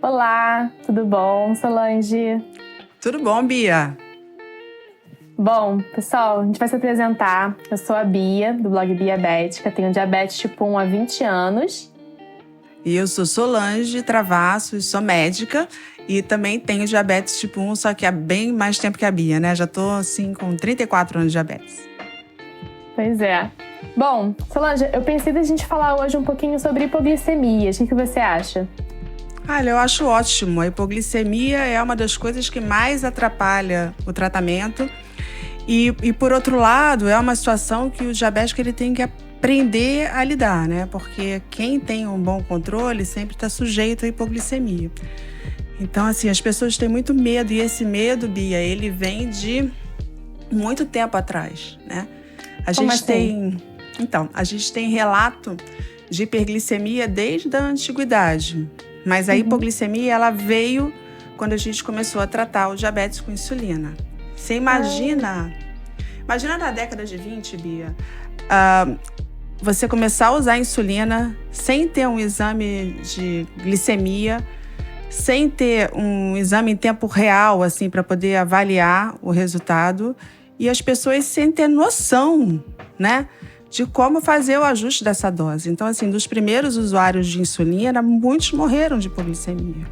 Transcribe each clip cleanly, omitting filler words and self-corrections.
Olá, tudo bom, Solange? Tudo bom, Bia? Bom, pessoal, a gente vai se apresentar. Eu sou a Bia, do blog Biabética, tenho diabetes tipo 1 há 20 anos. E eu sou Solange Travassos, sou médica e também tenho diabetes tipo 1, só que há bem mais tempo que a Bia, né? Já tô, assim, com 34 anos de diabetes. Pois é. Bom, Solange, eu pensei da gente falar hoje um pouquinho sobre hipoglicemias. O que você acha? Olha, eu acho ótimo. A hipoglicemia é uma das coisas que mais atrapalha o tratamento. E por outro lado, é uma situação que o diabético ele tem que aprender a lidar, né? Porque quem tem um bom controle sempre está sujeito à hipoglicemia. Então, assim, as pessoas têm muito medo. E esse medo, Bia, ele vem de muito tempo atrás, né? A gente tem relato de hiperglicemia desde a antiguidade. Mas a hipoglicemia, ela veio quando a gente começou a tratar o diabetes com insulina. Você imagina na década de 20, Bia, você começar a usar insulina sem ter um exame de glicemia, sem ter um exame em tempo real, assim, para poder avaliar o resultado, e as pessoas sem ter noção, né, de como fazer o ajuste dessa dose. Então, assim, dos primeiros usuários de insulina, muitos morreram de hipoglicemia.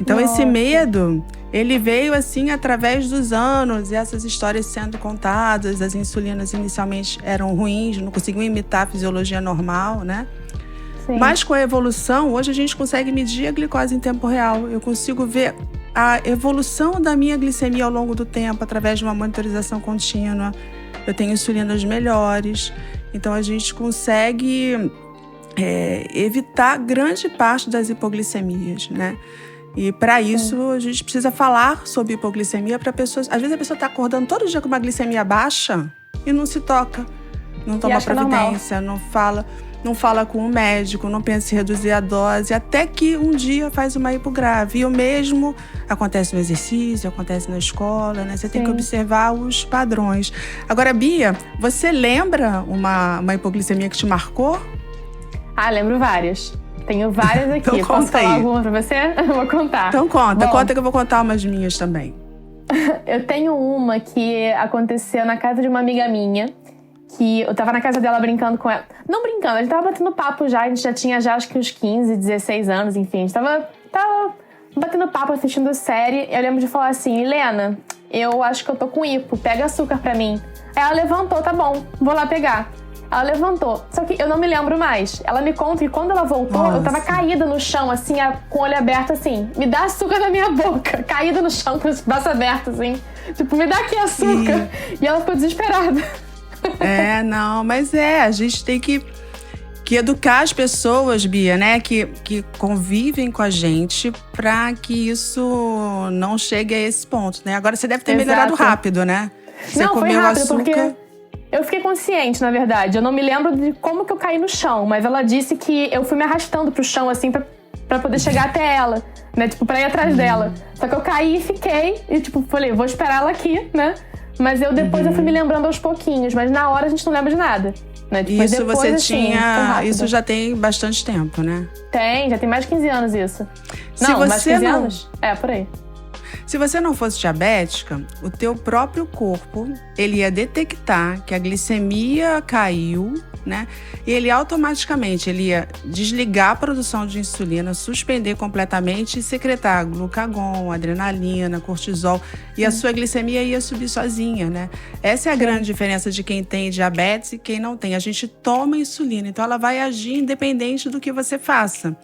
Então, Esse medo, ele veio, assim, através dos anos, e essas histórias sendo contadas. As insulinas inicialmente eram ruins, não conseguiam imitar a fisiologia normal, né? Sim. Mas com a evolução, hoje a gente consegue medir a glicose em tempo real. Eu consigo ver a evolução da minha glicemia ao longo do tempo, através de uma monitorização contínua. Eu tenho insulinas melhores. Então, a gente consegue evitar grande parte das hipoglicemias, né? E para isso, a gente precisa falar sobre hipoglicemia para pessoas. Às vezes a pessoa está acordando todo dia com uma glicemia baixa e não se toca, não toma providência, não fala com o médico, não pensa em reduzir a dose, até que um dia faz uma hipograve. E o mesmo acontece no exercício, acontece na escola, né? Você tem que observar os padrões. Agora, Bia, você lembra uma hipoglicemia que te marcou? Lembro várias. Tenho várias aqui. Então, Posso falar alguma pra você? Eu vou contar. Então conta que eu vou contar umas minhas também. Eu tenho uma que aconteceu na casa de uma amiga minha, que eu tava na casa dela brincando com ela. Não brincando, a gente tava batendo papo já, a gente já tinha acho que uns 15, 16 anos, enfim. A gente tava batendo papo, assistindo série. Eu lembro de falar assim: Helena, eu acho que eu tô com hipo, pega açúcar pra mim. Aí ela levantou, tá bom, vou lá pegar. Ela levantou, só que eu não me lembro mais. Ela me conta que quando ela voltou, eu tava caída no chão, assim, com o olho aberto, assim. Me dá açúcar na minha boca. Caída no chão com os braços abertos, assim. Tipo, me dá aqui açúcar. E ela ficou desesperada. A gente tem que educar as pessoas, Bia, né? Que convivem com a gente pra que isso não chegue a esse ponto, né? Agora, você deve ter melhorado rápido, né? Você não, comeu foi rápido, açúcar. porque eu fiquei consciente, na verdade. Eu não me lembro de como que eu caí no chão, mas ela disse que eu fui me arrastando pro chão, assim, pra poder chegar até ela, né? Tipo, pra ir atrás dela. Só que eu caí e fiquei, e tipo, falei, vou esperar ela aqui, né? Mas depois eu fui me lembrando aos pouquinhos, mas na hora a gente não lembra de nada. Né? Tipo, isso depois, você assim, tinha. Isso já tem bastante tempo, né? Já tem mais de 15 anos isso. Mais de 15 anos? Por aí. Se você não fosse diabética, o teu próprio corpo, ele ia detectar que a glicemia caiu, né? E ele automaticamente ia desligar a produção de insulina, suspender completamente e secretar glucagon, adrenalina, cortisol. E a sua glicemia ia subir sozinha, né? Essa é a grande diferença de quem tem diabetes e quem não tem. A gente toma insulina, então ela vai agir independente do que você faça.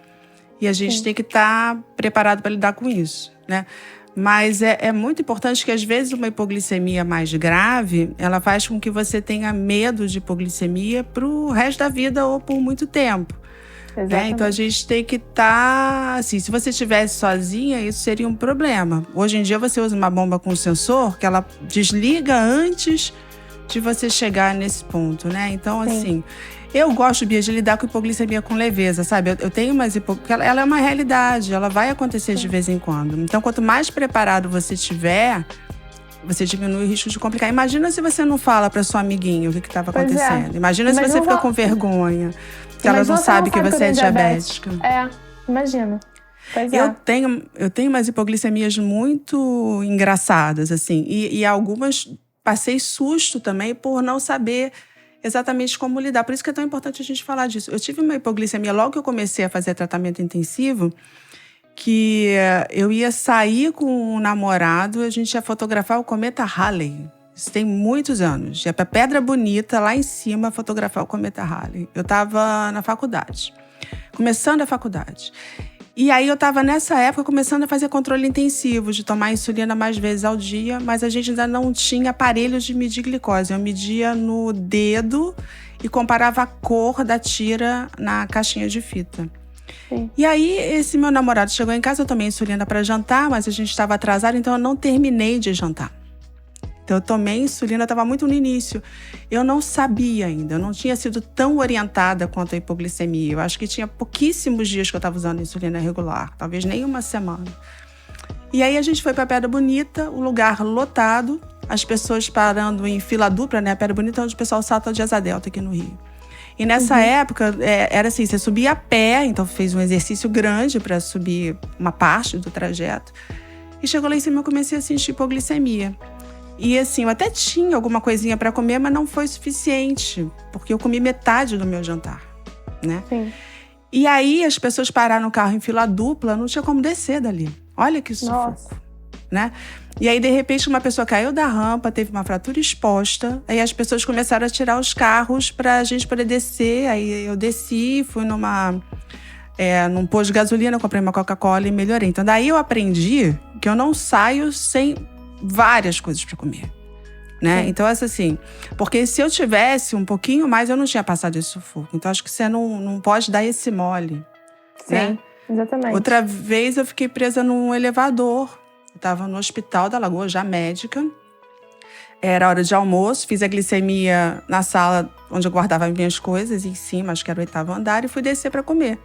E a gente tem que estar preparado para lidar com isso, né? Mas é muito importante que, às vezes, uma hipoglicemia mais grave, ela faz com que você tenha medo de hipoglicemia pro resto da vida ou por muito tempo. Né? Então, a gente tem que estar... assim, se você estivesse sozinha, isso seria um problema. Hoje em dia, você usa uma bomba com sensor que ela desliga antes de você chegar nesse ponto, né? Então, assim... Eu gosto, Bia, de lidar com hipoglicemia com leveza, sabe? Eu tenho umas hipoglicemia, ela é uma realidade, ela vai acontecer de vez em quando. Então, quanto mais preparado você tiver, você diminui o risco de complicar. Imagina se você não fala pra sua amiguinha o que estava acontecendo. Imagina se você fica com vergonha, que ela não sabe que você é diabética. Imagina. Pois é. Eu tenho umas hipoglicemias muito engraçadas, assim. E algumas passei susto também por não saber exatamente como lidar. Por isso que é tão importante a gente falar disso. Eu tive uma hipoglicemia logo que eu comecei a fazer tratamento intensivo, que eu ia sair com um namorado, a gente ia fotografar o cometa Halley. Isso tem muitos anos. Ia pra Pedra Bonita, lá em cima, fotografar o cometa Halley. Eu estava na faculdade, começando a faculdade. E aí eu estava nessa época começando a fazer controle intensivo, de tomar insulina mais vezes ao dia, mas a gente ainda não tinha aparelhos de medir glicose. Eu media no dedo e comparava a cor da tira na caixinha de fita. Sim. E aí, esse meu namorado chegou em casa, eu tomei insulina para jantar, mas a gente estava atrasado, então eu não terminei de jantar. Então eu tomei insulina, eu estava muito no início. Eu não sabia ainda, eu não tinha sido tão orientada quanto a hipoglicemia. Eu acho que tinha pouquíssimos dias que eu estava usando insulina regular, talvez nem uma semana. E aí a gente foi para Pedra Bonita, um lugar lotado, as pessoas parando em fila dupla, né? A Pedra Bonita é onde o pessoal salta de asa delta aqui no Rio. E nessa época, era assim, você subia a pé, então fez um exercício grande para subir uma parte do trajeto. E chegou lá em cima, eu comecei a sentir hipoglicemia. E assim, eu até tinha alguma coisinha para comer, mas não foi suficiente, porque eu comi metade do meu jantar, né? Sim. E aí, as pessoas pararam no carro em fila dupla, não tinha como descer dali. Olha que sufoco, né? E aí, de repente, uma pessoa caiu da rampa, teve uma fratura exposta. Aí as pessoas começaram a tirar os carros pra gente poder descer. Aí eu desci, fui num posto de gasolina, comprei uma Coca-Cola e melhorei. Então, daí eu aprendi que eu não saio sem várias coisas para comer, né? Então, assim, porque se eu tivesse um pouquinho mais, eu não tinha passado esse sufoco. Então, acho que você não pode dar esse mole, Sim, né? Exatamente. Outra vez, eu fiquei presa num elevador. Eu estava no Hospital da Lagoa, já médica. Era hora de almoço, fiz a glicemia na sala onde eu guardava minhas coisas, em cima, acho que era o 8º andar, e fui descer para comer.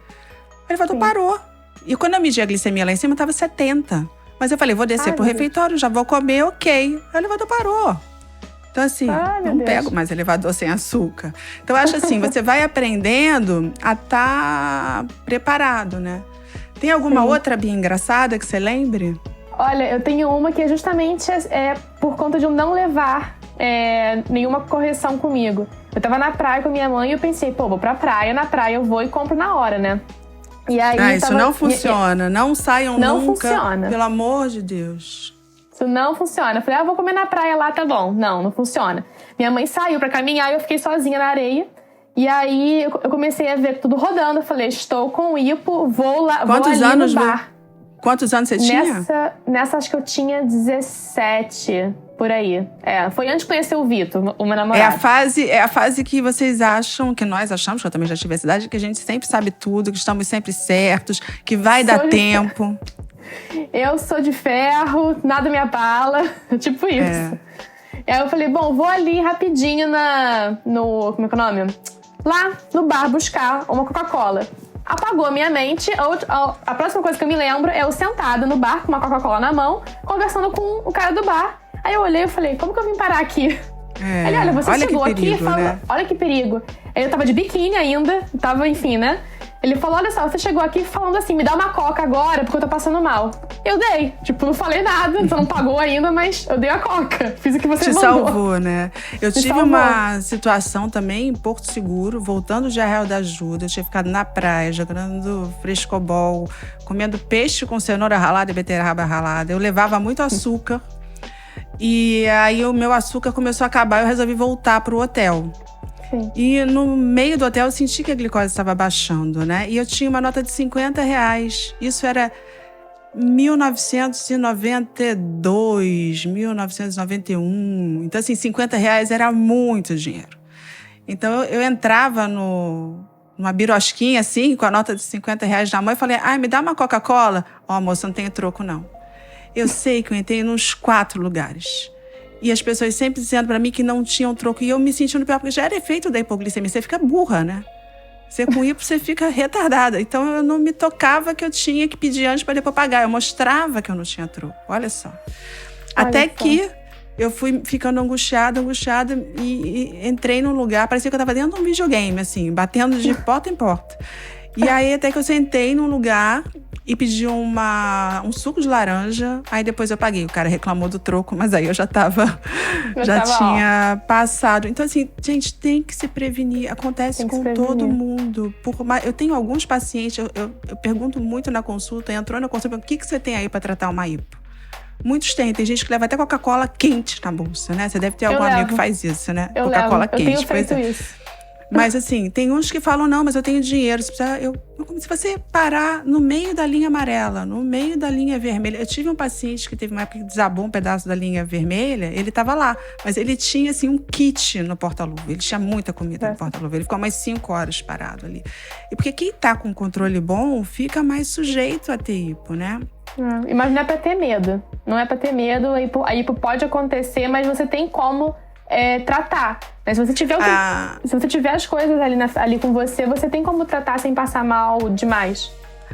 O elevador parou. E quando eu medi a glicemia lá em cima, estava 70. Mas eu falei, vou descer pro refeitório, já vou comer, ok. O elevador parou. Então, assim, não pego mais elevador sem açúcar. Então, eu acho assim, você vai aprendendo a estar preparado, né? Tem alguma outra Bia engraçada que você lembre? Olha, eu tenho uma que é justamente por conta de eu não levar nenhuma correção comigo. Eu tava na praia com a minha mãe e eu pensei, vou pra praia, na praia eu vou e compro na hora, né? E aí isso não funciona. Não saiam não nunca. Funciona. Pelo amor de Deus. Isso não funciona. Eu falei, vou comer na praia lá, tá bom. Não funciona. Minha mãe saiu pra caminhar e eu fiquei sozinha na areia. E aí eu comecei a ver tudo rodando. Eu falei, estou com hipo, vou ali no bar. Quantos anos você tinha? Nessa acho que eu tinha 17, por aí. Foi antes de conhecer o Vitor, o meu namorado. É a fase que vocês acham, que nós achamos, que eu também já tive essa idade, que a gente sempre sabe tudo, que estamos sempre certos, que vai dar tempo. Eu sou de ferro, nada me abala, tipo isso. E aí eu falei, vou ali rapidinho como é que é o nome? Lá no bar buscar uma Coca-Cola. Apagou a minha mente. A próxima coisa que eu me lembro é eu sentada no bar com uma Coca-Cola na mão, conversando com o cara do bar. Aí eu olhei e falei, como que eu vim parar aqui? Ele, olha, você chegou aqui e falou... Né? Olha que perigo. Aí eu tava de biquíni ainda, enfim, né? Ele falou, olha só, você chegou aqui falando assim, me dá uma coca agora, porque eu tô passando mal. Eu dei. Não falei nada, você não pagou ainda, mas eu dei a coca. Fiz o que você mandou. Te salvou, né? Eu tive uma situação também em Porto Seguro, voltando de Arraial da Ajuda. Eu tinha ficado na praia, jogando frescobol, comendo peixe com cenoura ralada e beterraba ralada. Eu levava muito açúcar. E aí o meu açúcar começou a acabar e eu resolvi voltar pro hotel. Sim. E no meio do hotel eu senti que a glicose estava baixando, né? E eu tinha uma nota de R$50. Isso era 1992, 1991. Então, assim, R$50 era muito dinheiro. Então, eu entrava numa birosquinha, assim, com a nota de R$50 na mão e falei, me dá uma Coca-Cola? Moça, não tem troco, não. Eu sei que eu entrei nos 4 lugares. E as pessoas sempre dizendo pra mim que não tinham troco. E eu me sentindo pior, porque já era efeito da hipoglicemia. Você fica burra, né? Você com hipo, você fica retardada. Então, eu não me tocava que eu tinha que pedir antes para depois pagar. Eu mostrava que eu não tinha troco. Olha só. Até que eu fui ficando angustiada. E entrei num lugar, parecia que eu estava dentro de um videogame, assim, batendo de porta em porta. E aí, até que eu sentei num lugar e pedi um suco de laranja. Aí depois eu paguei. O cara reclamou do troco, mas aí eu já tinha passado. Então, assim, gente, tem que se prevenir. Acontece com todo mundo. Eu tenho alguns pacientes, eu pergunto muito na consulta, entrou na consulta, o que você tem aí para tratar uma hipo? Muitos têm. Tem gente que leva até Coca-Cola quente na bolsa, né? Você deve ter algum amigo que faz isso, né? Coca-Cola quente. Eu tenho feito isso. Mas assim, tem uns que falam, não, mas eu tenho dinheiro. Se você parar no meio da linha amarela, no meio da linha vermelha. Eu tive um paciente que teve uma época que desabou um pedaço da linha vermelha, ele tava lá. Mas ele tinha, assim, um kit no porta-luva. Ele tinha muita comida no porta-luva. Ele ficou mais 5 horas parado ali. E porque quem tá com controle bom, fica mais sujeito a ter hipo, né? Mas não é pra ter medo. Não é pra ter medo. A hipo pode acontecer, mas você tem como tratar. Mas se você tiver as coisas ali com você, você tem como tratar sem passar mal demais.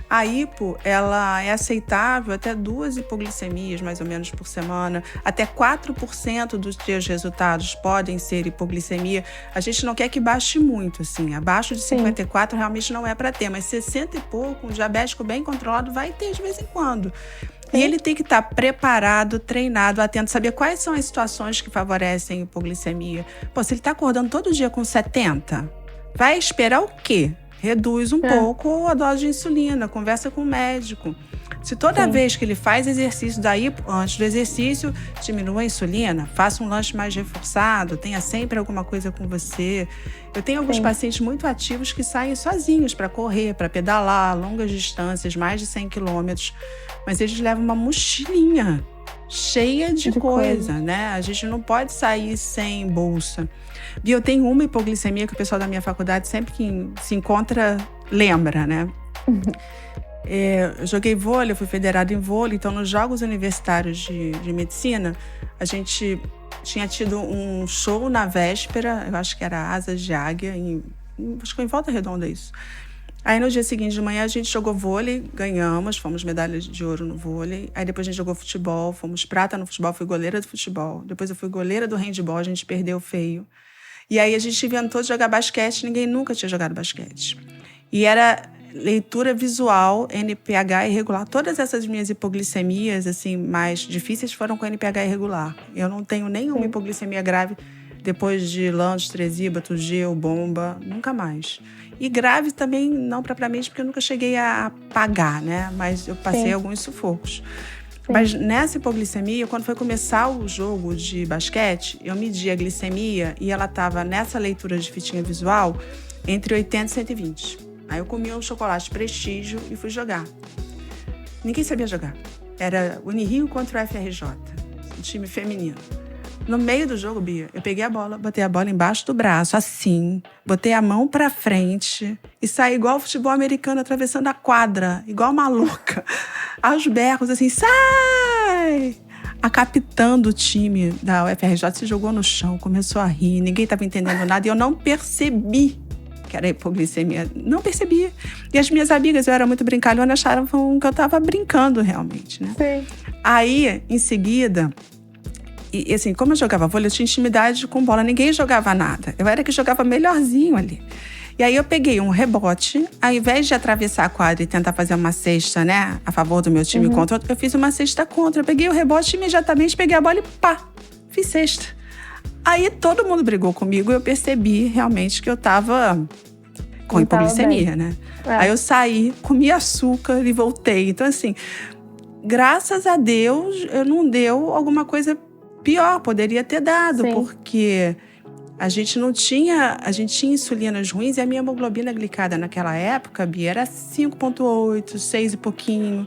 A hipo, ela é aceitável até 2 hipoglicemias, mais ou menos, por semana. Até 4% dos teus resultados podem ser hipoglicemia. A gente não quer que baixe muito, assim. Abaixo de 54 realmente não é para ter. Mas 60 e pouco, um diabético bem controlado vai ter de vez em quando. E ele tem que estar preparado, treinado, atento, saber quais são as situações que favorecem a hipoglicemia. Se ele está acordando todo dia com 70, vai esperar o quê? Reduz um pouco a dose de insulina, conversa com o médico. Se toda vez que ele faz exercício da hipo, antes do exercício, diminua a insulina, faça um lanche mais reforçado, tenha sempre alguma coisa com você. Eu tenho alguns pacientes muito ativos que saem sozinhos para correr, para pedalar, longas distâncias, mais de 100 quilômetros. Mas eles levam uma mochilinha cheia de coisa, né? A gente não pode sair sem bolsa. E eu tenho uma hipoglicemia que o pessoal da minha faculdade, sempre que se encontra, lembra, né? Eu joguei vôlei, eu fui federada em vôlei. Então, nos Jogos Universitários de Medicina, a gente tinha tido um show na véspera, eu acho que era Asas de Águia, acho que foi em Volta Redonda isso. Aí, no dia seguinte de manhã, a gente jogou vôlei, ganhamos, fomos medalhas de ouro no vôlei. Aí, depois a gente jogou futebol, fomos prata no futebol, fui goleira do futebol. Depois eu fui goleira do handball, a gente perdeu feio. E aí, a gente inventou de jogar basquete, ninguém nunca tinha jogado basquete. E era leitura visual, NPH irregular. Todas essas minhas hipoglicemias, assim, mais difíceis foram com NPH irregular. Eu não tenho nenhuma hipoglicemia grave depois de Lantus, Tresíbato, Gel, Bomba, nunca mais. E grave também, não propriamente, porque eu nunca cheguei a pagar, né? Mas eu passei alguns sufocos. Mas nessa hipoglicemia, quando foi começar o jogo de basquete, eu medi a glicemia e ela estava nessa leitura de fitinha visual entre 80 e 120. Aí eu comi um chocolate Prestígio e fui jogar. Ninguém sabia jogar. Era Unirio contra o FRJ, um time feminino. No meio do jogo, Bia, eu peguei a bola, botei a bola embaixo do braço, assim, botei a mão pra frente e saí igual futebol americano, atravessando a quadra, igual maluca, aos berros, assim, sai! A capitã do time da UFRJ se jogou no chão, começou a rir, ninguém estava entendendo nada e eu não percebi que era hipoglicemia. Não percebi. E as minhas amigas, eu era muito brincalhona, acharam que eu estava brincando realmente, né? Sim. Aí, em seguida, e assim, como eu jogava vôlei, eu tinha intimidade com bola. Ninguém jogava nada. Eu era que jogava melhorzinho ali. E aí eu peguei um rebote, ao invés de atravessar a quadra e tentar fazer uma cesta, né, a favor do meu time contra, eu fiz uma cesta contra. Eu peguei o rebote e imediatamente peguei a bola e pá, fiz cesta. Aí todo mundo brigou comigo e eu percebi realmente que eu tava com hipoglicemia, né? Aí eu saí, comi açúcar e voltei. Então assim, graças a Deus, eu não deu alguma coisa pior, poderia ter dado, porque a gente tinha insulinas ruins e a minha hemoglobina glicada naquela época, Bia, era 5,8, 6 e pouquinho.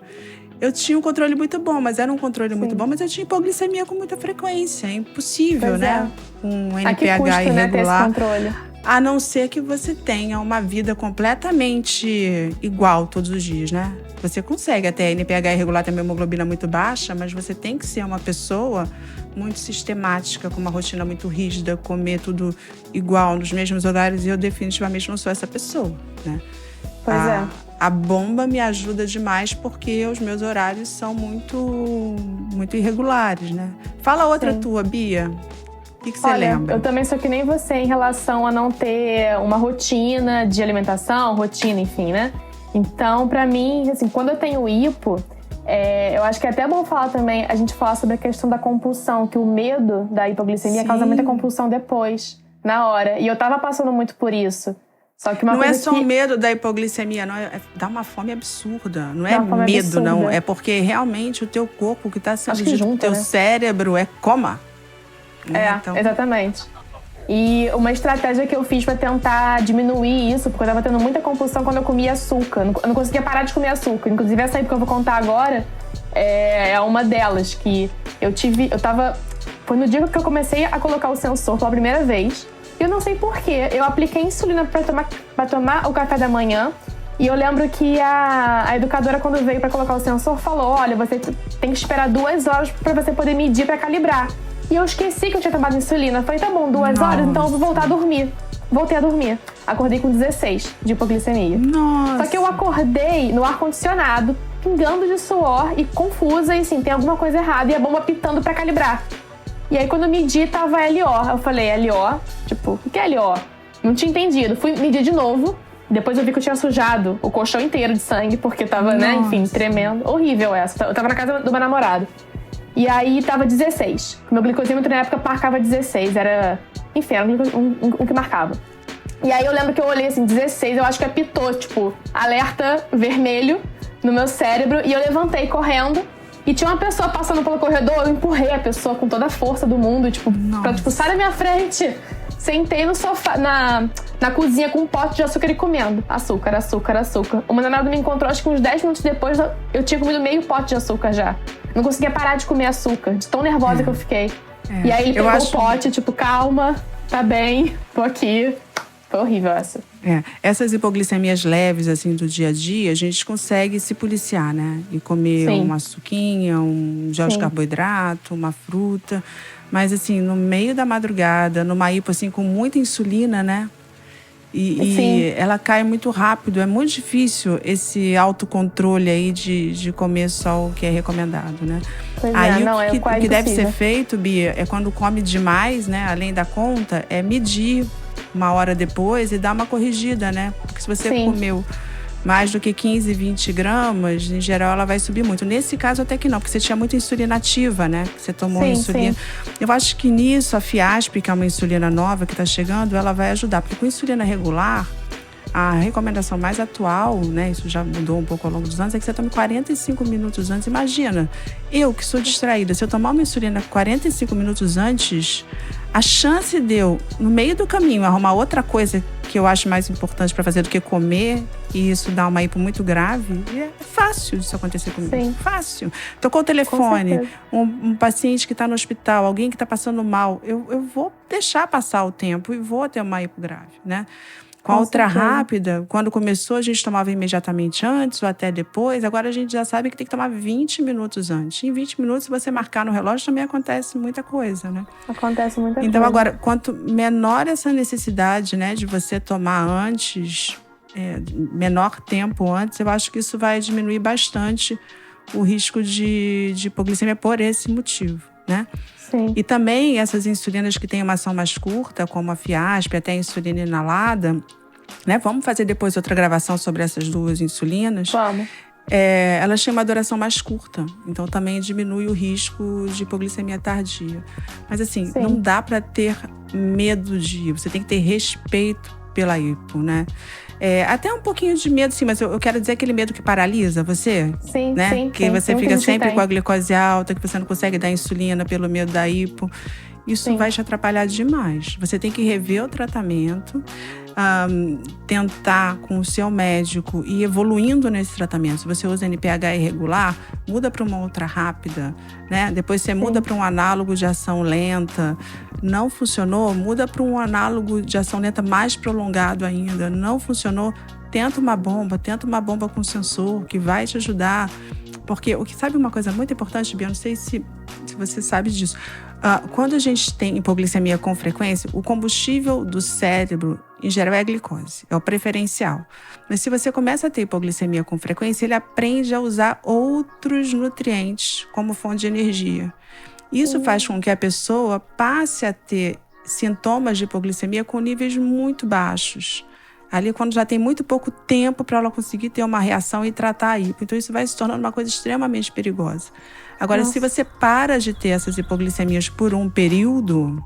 Eu tinha um controle muito bom, mas era um controle muito bom, mas eu tinha hipoglicemia com muita frequência. É impossível, né? Um NPH irregular. Né, ter esse controle? A não ser que você tenha uma vida completamente igual todos os dias, né? Você consegue até NPH irregular, ter uma hemoglobina muito baixa, mas você tem que ser uma pessoa muito sistemática, com uma rotina muito rígida, comer tudo igual, nos mesmos horários, e eu definitivamente não sou essa pessoa, né? Pois A bomba me ajuda demais porque os meus horários são muito irregulares, né? Fala outra tua, Bia. O que você lembra? Eu também sou que nem você em relação a não ter uma rotina de alimentação, enfim, né? Então, pra mim, assim, quando eu tenho hipo, eu acho que é até bom falar também, a gente falar sobre a questão da compulsão, que o medo da hipoglicemia causa muita compulsão depois, na hora. E eu tava passando muito por isso. Só que não é só o medo da hipoglicemia, não. Dá uma fome absurda. Não é medo, absurda. Não. É porque realmente o teu corpo, o que está sendo dito pro teu cérebro é coma. Então... exatamente. E uma estratégia que eu fiz para tentar diminuir isso, porque eu tava tendo muita compulsão quando eu comia açúcar. Eu não conseguia parar de comer açúcar. Inclusive, essa aí que eu vou contar agora é uma delas. Que foi no dia que eu comecei a colocar o sensor pela primeira vez. E eu não sei porquê. Eu apliquei insulina pra tomar o café da manhã. E eu lembro que a educadora, quando veio pra colocar o sensor, falou: olha, você tem que esperar 2 horas pra você poder medir pra calibrar. E eu esqueci que eu tinha tomado insulina. Eu falei, tá bom, 2 horas, então eu vou voltar a dormir. Voltei a dormir. Acordei com 16 de hipoglicemia. Nossa. Só que eu acordei no ar-condicionado, pingando de suor e confusa. E assim, tem alguma coisa errada. E a bomba pitando pra calibrar. E aí, quando eu medi, tava LO. Eu falei, LO? Tipo, o que é LO? Não tinha entendido. Fui medir de novo. Depois eu vi que eu tinha sujado o colchão inteiro de sangue, porque tava, né, enfim, tremendo. Horrível essa. Eu tava na casa do meu namorado. E aí, tava 16. O meu glicosímetro, na época, marcava 16. Era, enfim, era um que marcava. E aí, eu lembro que eu olhei assim, 16. Eu acho que apitou, tipo, alerta vermelho no meu cérebro. E eu levantei correndo. E tinha uma pessoa passando pelo corredor, eu empurrei a pessoa com toda a força do mundo, tipo, pra, tipo, sai da minha frente. Sentei no sofá, na cozinha com um pote de açúcar e comendo. Açúcar. O meu namorado me encontrou, acho que uns 10 minutos depois, eu tinha comido meio pote de açúcar já. Não conseguia parar de comer açúcar, de tão nervosa que eu fiquei. E aí ele pegou o pote, tipo, calma, tá bem, tô aqui. Foi horrível essa. Essas hipoglicemias leves, assim, do dia a dia, a gente consegue se policiar, né? E comer uma suquinha, um gel de carboidrato, uma fruta. Mas, assim, no meio da madrugada, numa hipo, assim, com muita insulina, né? E ela cai muito rápido. É muito difícil esse autocontrole aí de comer só o que é recomendado, né? Aí o que deve ser feito, Bia, é quando come demais, né? Além da conta, é medir 1 hora depois e dar uma corrigida, né? Porque se você comeu mais do que 15, 20 gramas, em geral ela vai subir muito. Nesse caso até que não, porque você tinha muita insulina ativa, né? Você tomou insulina. Eu acho que nisso a Fiasp, que é uma insulina nova que está chegando, ela vai ajudar. Porque com insulina regular, a recomendação mais atual, né, isso já mudou um pouco ao longo dos anos, é que você tome 45 minutos antes. Imagina, eu que sou distraída, se eu tomar uma insulina 45 minutos antes, a chance de eu, no meio do caminho, arrumar outra coisa que eu acho mais importante para fazer do que comer, e isso dá uma hipo muito grave, é fácil isso acontecer comigo. Fácil. Tocou o telefone, um paciente que está no hospital, alguém que está passando mal, eu vou deixar passar o tempo e vou ter uma hipo grave, né? Com a ultra rápida, quando começou, a gente tomava imediatamente antes ou até depois. Agora a gente já sabe que tem que tomar 20 minutos antes. Em 20 minutos, se você marcar no relógio, também acontece muita coisa, né? Acontece muita coisa. Então, agora, quanto menor essa necessidade, né, de você tomar antes, menor tempo antes, eu acho que isso vai diminuir bastante o risco de hipoglicemia por esse motivo, né? Sim. E também essas insulinas que têm uma ação mais curta, como a Fiasp, até a insulina inalada, né? Vamos fazer depois outra gravação sobre essas 2 insulinas. Vamos. Elas têm uma duração mais curta, então também diminui o risco de hipoglicemia tardia. Mas assim, não dá para ter medo de hipo, você tem que ter respeito pela hipo, né? Até um pouquinho de medo, sim, mas eu quero dizer aquele medo que paralisa você. Sim, né? sim. Que você fica sempre com a glicose alta, que você não consegue dar insulina pelo medo da hipo. Isso vai te atrapalhar demais. Você tem que rever o tratamento, tentar com o seu médico ir evoluindo nesse tratamento. Se você usa NPH irregular, muda para uma ultra rápida, né? Depois você muda para um análogo de ação lenta. Não funcionou, muda para um análogo de ação lenta mais prolongado ainda. Não funcionou, tenta uma bomba com sensor que vai te ajudar. Porque sabe uma coisa muito importante, Bia? Não sei se você sabe disso. Quando a gente tem hipoglicemia com frequência, o combustível do cérebro, em geral, é a glicose. É o preferencial. Mas se você começa a ter hipoglicemia com frequência, ele aprende a usar outros nutrientes como fonte de energia. Isso faz com que a pessoa passe a ter sintomas de hipoglicemia com níveis muito baixos. Ali quando já tem muito pouco tempo para ela conseguir ter uma reação e tratar a hipo. Então isso vai se tornando uma coisa extremamente perigosa. Agora, se você para de ter essas hipoglicemias por um período,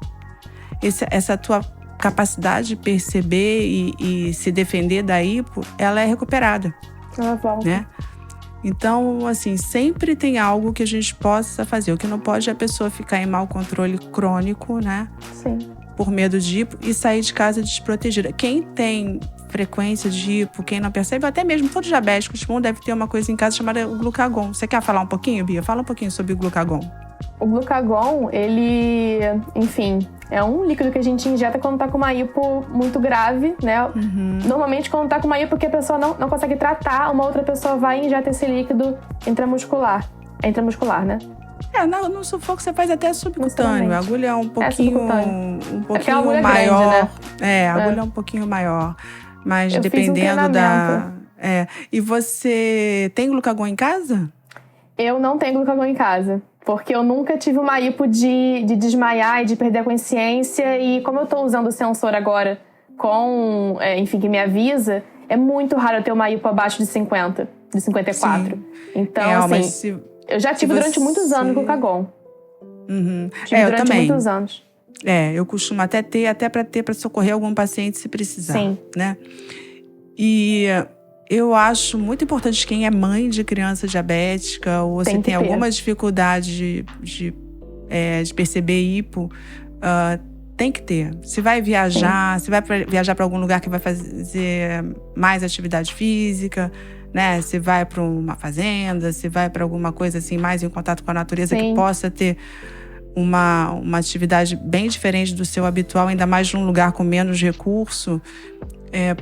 essa tua capacidade de perceber e se defender da hipo, ela é recuperada. Ela volta. Né? Então, assim, sempre tem algo que a gente possa fazer. O que não pode é a pessoa ficar em mau controle crônico, né? Sim. Por medo de hipo e sair de casa desprotegida. Quem tem frequência de hipo, quem não percebe, até mesmo todos os diabéticos, deve ter uma coisa em casa chamada o glucagon. Você quer falar um pouquinho, Bia? Fala um pouquinho sobre o glucagon. O glucagon, ele, enfim, é um líquido que a gente injeta quando tá com uma hipo muito grave, né? Normalmente, quando tá com uma hipo que a pessoa não consegue tratar, uma outra pessoa vai e injeta esse líquido intramuscular. É intramuscular, né? No sufoco você faz até subcutâneo. A agulha é um pouquinho agulha maior. Grande, né? A agulha é um pouquinho maior. Mas eu dependendo da... E você tem glucagon em casa? Eu não tenho glucagon em casa. Porque eu nunca tive uma hipo de desmaiar e de perder a consciência. E como eu tô usando o sensor agora que me avisa, é muito raro eu ter uma hipo abaixo de 50, de 54. Sim. Então, eu já tive durante muitos anos glucagon. Tive durante também. Muitos anos. Eu costumo até para socorrer algum paciente se precisar. Sim. Né? E eu acho muito importante quem é mãe de criança diabética ou se tem alguma dificuldade de perceber hipo, tem que ter. Se vai viajar, se vai viajar para algum lugar que vai fazer mais atividade física, né? Se vai para uma fazenda, se vai para alguma coisa assim mais em contato com a natureza, que possa ter uma atividade bem diferente do seu habitual, ainda mais num lugar com menos recurso.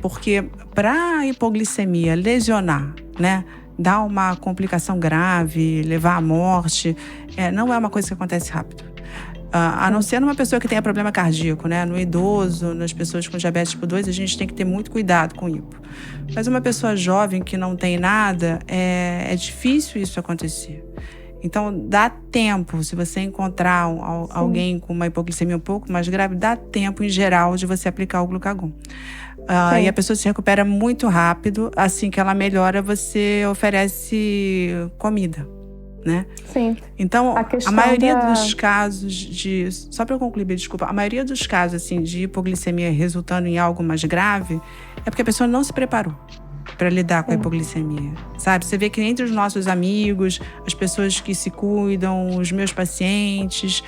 Porque para a hipoglicemia lesionar, né, dar uma complicação grave, levar à morte, não é uma coisa que acontece rápido. A não ser numa pessoa que tenha problema cardíaco, né? No idoso, nas pessoas com diabetes tipo 2, a gente tem que ter muito cuidado com hipo. Mas uma pessoa jovem que não tem nada, é difícil isso acontecer. Então, dá tempo, se você encontrar alguém com uma hipoglicemia um pouco mais grave, dá tempo, em geral, de você aplicar o glucagon. E a pessoa se recupera muito rápido. Assim que ela melhora, você oferece comida, né? Sim. Então, a maioria dos casos só para eu concluir, desculpa. A maioria dos casos, assim, de hipoglicemia resultando em algo mais grave é porque a pessoa não se preparou para lidar com a hipoglicemia, sabe? Você vê que entre os nossos amigos, as pessoas que se cuidam, os meus pacientes,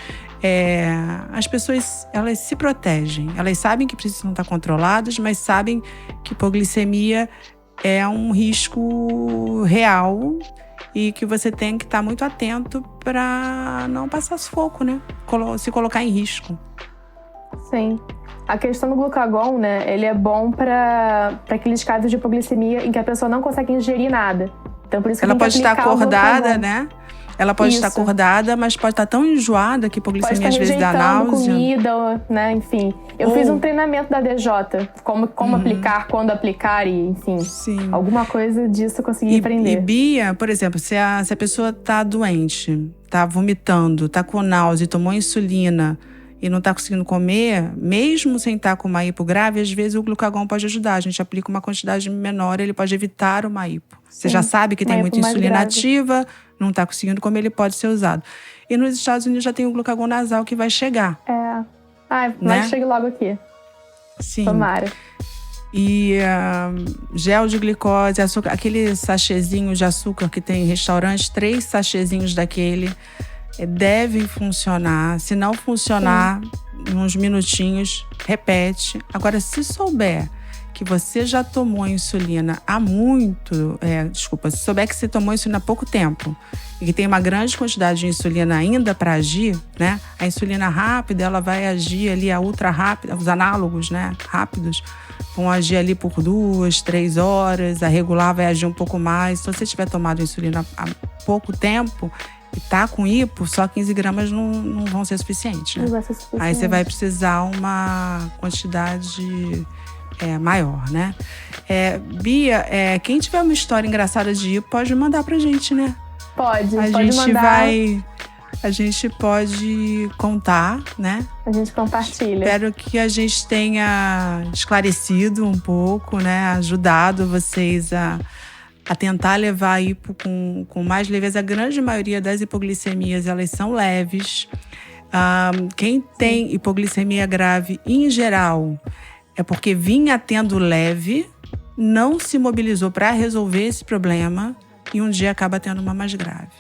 as pessoas, elas se protegem. Elas sabem que precisam estar controladas, mas sabem que hipoglicemia é um risco real e que você tem que estar muito atento para não passar sufoco, né? Se colocar em risco. Sim. A questão do glucagon, né? Ele é bom para aqueles casos de hipoglicemia em que a pessoa não consegue ingerir nada. Então, por isso que ela pode estar acordada, o né? Ela pode estar acordada, mas pode estar tão enjoada que a hipoglicemia às vezes dá náusea. Comida, né? Enfim. Eu fiz um treinamento da DJ, como aplicar, quando aplicar e, enfim. Sim. Alguma coisa disso eu consegui aprender. E Bia, por exemplo, se a pessoa tá doente, tá vomitando, tá com náusea, tomou insulina e não tá conseguindo comer, mesmo sem estar com uma hipo grave, às vezes o glucagon pode ajudar. A gente aplica uma quantidade menor, ele pode evitar uma hipo. Você já sabe que tem muita insulina ativa, não está conseguindo comer, ele pode ser usado. E nos Estados Unidos já tem o glucagon nasal que vai chegar. Vai chegar logo aqui. Sim. Tomara. E gel de glicose, açúcar, aquele sachêzinho de açúcar que tem em restaurante, 3 sachêzinhos daquele devem funcionar. Se não funcionar, uns minutinhos, repete. Agora, se souber que você já tomou insulina há muito... se souber que você tomou insulina há pouco tempo e que tem uma grande quantidade de insulina ainda para agir, né? A insulina rápida, ela vai agir ali, a ultra rápida, os análogos, né, rápidos, vão agir ali por 2, 3 horas, a regular vai agir um pouco mais. Então, se você tiver tomado insulina há pouco tempo e tá com hipo, só 15 gramas não vão ser suficientes, né? Não vai ser suficiente. Aí você vai precisar uma quantidade maior, né? Bia, quem tiver uma história engraçada de hipo, pode mandar pra gente, né? Pode A gente mandar. a gente pode contar, né? A gente compartilha. Espero que a gente tenha esclarecido um pouco, né? Ajudado vocês a tentar levar a hipo com mais leveza. A grande maioria das hipoglicemias, elas são leves. Quem tem hipoglicemia grave, em geral, é porque vinha tendo leve, não se mobilizou para resolver esse problema e um dia acaba tendo uma mais grave.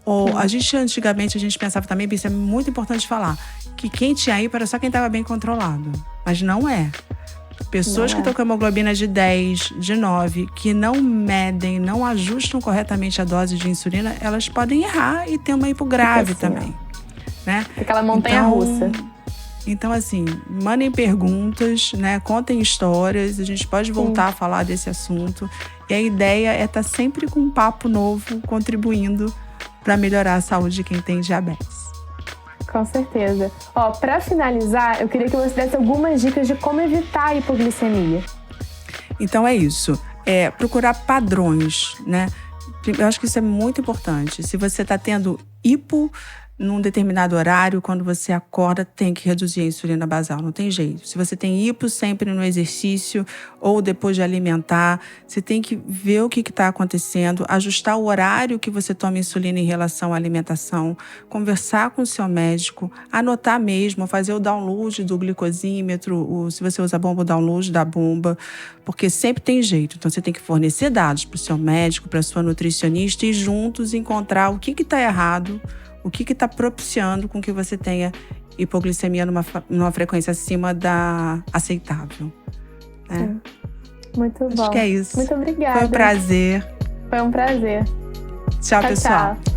Ou antigamente a gente pensava também, isso é muito importante falar, que quem tinha hipo era só quem estava bem controlado. Mas não é. Pessoas que estão com hemoglobina de 10, de 9, que não medem, não ajustam corretamente a dose de insulina, elas podem errar e ter uma hipo grave também. Né? Aquela montanha-russa. Então, assim, mandem perguntas, né? Contem histórias, a gente pode voltar a falar desse assunto. E a ideia é estar sempre com um papo novo, contribuindo para melhorar a saúde de quem tem diabetes. Com certeza. Ó, para finalizar, eu queria que você desse algumas dicas de como evitar a hipoglicemia. Então é isso. Procurar padrões, né? Eu acho que isso é muito importante. Se você está tendo hipo num determinado horário, quando você acorda, tem que reduzir a insulina basal, não tem jeito. Se você tem hipo sempre no exercício ou depois de alimentar, você tem que ver o que está acontecendo, ajustar o horário que você toma insulina em relação à alimentação, conversar com o seu médico, anotar mesmo, fazer o download do glicosímetro, se você usa bomba, o download da bomba, porque sempre tem jeito. Então você tem que fornecer dados para o seu médico, para a sua nutricionista e juntos encontrar o que está errado, o que está propiciando com que você tenha hipoglicemia numa frequência acima da aceitável. Né? Muito bom. Acho que é isso. Muito obrigada. Foi um prazer. Foi um prazer. Tchau, pessoal. Tchau.